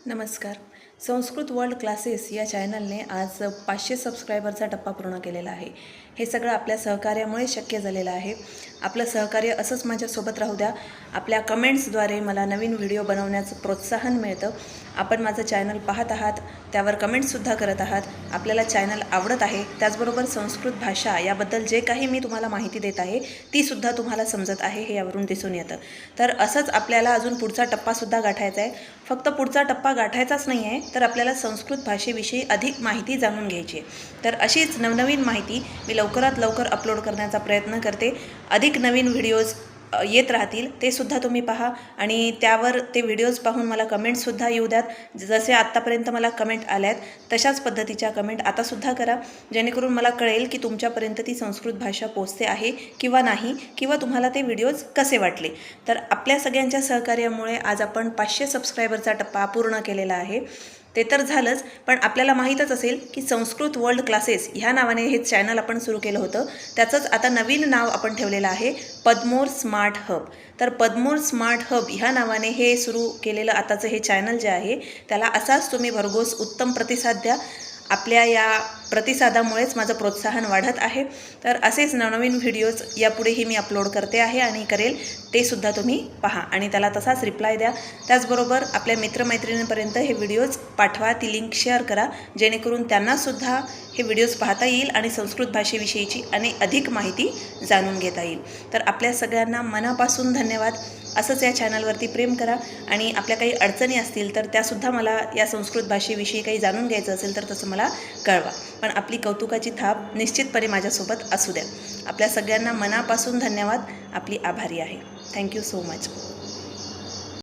नमस्कार. Sanskrit world classes या चॅनलने आज 500 सबस्क्रायबरचा टप्पा पूर्ण केलेला आहे. हे सगळं आपल्या सहकार्यामुळे शक्य झालेलं आहे. आपलं सहकार्य असंच माझ्यासोबत राहू द्या. आपल्या कमेंट्सद्वारे मला नवीन व्हिडिओ बनवण्याचं प्रोत्साहन मिळतं. आपण माझं चॅनल पाहत आहात, त्यावर कमेंट्ससुद्धा करत आहात. आपल्याला चॅनल आवडत आहे. त्याचबरोबर संस्कृत भाषा याबद्दल जे काही मी तुम्हाला माहिती देत आहे तीसुद्धा तुम्हाला समजत आहे, हे यावरून दिसून येतं. तर असंच आपल्याला अजून पुढचा टप्पासुद्धा गाठायचा आहे. फक्त पुढचा टप्पा गाठायचाच नाही आहे, तर आपल्याला संस्कृत भाषेविषयी अधिक माहिती जाणून घ्यायची आहे. तर अशीच नवनवीन माहिती मी लवकरात लवकर अपलोड करण्याचा प्रयत्न करते. अधिक नवीन व्हिडिओज येत राहतील, ते सुद्धा तुम्ही पहा आणि त्यावर ते व्हिडिओज पाहून मला कमेंट्ससुद्धा येऊ द्यात. जसे आत्तापर्यंत मला कमेंट आल्यात तशाच पद्धतीच्या कमेंट आतासुद्धा करा, जेणेकरून मला कळेल की तुमच्यापर्यंत ती संस्कृत भाषा पोचते आहे किंवा नाही, किंवा तुम्हाला ते व्हिडिओज कसे वाटले. तर आपल्या सगळ्यांच्या सहकार्यामुळे आज आपण 500 सबस्क्रायबरचा टप्पा पूर्ण केलेला आहे. ते तर झालंच, पण आपल्याला माहीतच असेल की संस्कृत वर्ल्ड क्लासेस ह्या नावाने हे चॅनल आपण सुरू केलं होतं. त्याचंच आता नवीन नाव आपण ठेवलेलं आहे पदमोर स्मार्ट हब. तर पदमोर स्मार्ट हब ह्या नावाने हे सुरू केलेलं आताचं हे चॅनल जे आहे त्याला असाच तुम्ही भरघोस उत्तम प्रतिसाद द्या. आपल्या या प्रतिसादामुळेच माझं प्रोत्साहन वाढत आहे. तर असेच नवनवीन व्हिडिओज यापुढेही मी अपलोड करते आहे आणि करेल, ते सुद्धा तुम्ही पहा आणि त्याला तसाच रिप्लाय द्या. त्याचबरोबर आपल्या मित्रमैत्रिणींपर्यंत हे व्हिडिओज पाठवा, ती लिंक शेअर करा, जेणेकरून त्यांनासुद्धा हे व्हिडिओज पाहता येईल आणि संस्कृत भाषेविषयीची अधिक माहिती जाणून घेता येईल. तर आपल्या सगळ्यांना मनापासून धन्यवाद. असंच या चॅनलवरती प्रेम करा आणि आपल्या काही अडचणी असतील तर त्यासुद्धा मला या संस्कृत भाषेविषयी काही जाणून घ्यायचं असेल तर तसं मला कळवा. पण आपली कौतुकाची थाप निश्चितपणे माझ्यासोबत असू द्या. आपल्या सगळ्यांना मनापासून धन्यवाद. आपली आभारी आहे. Thank you so much.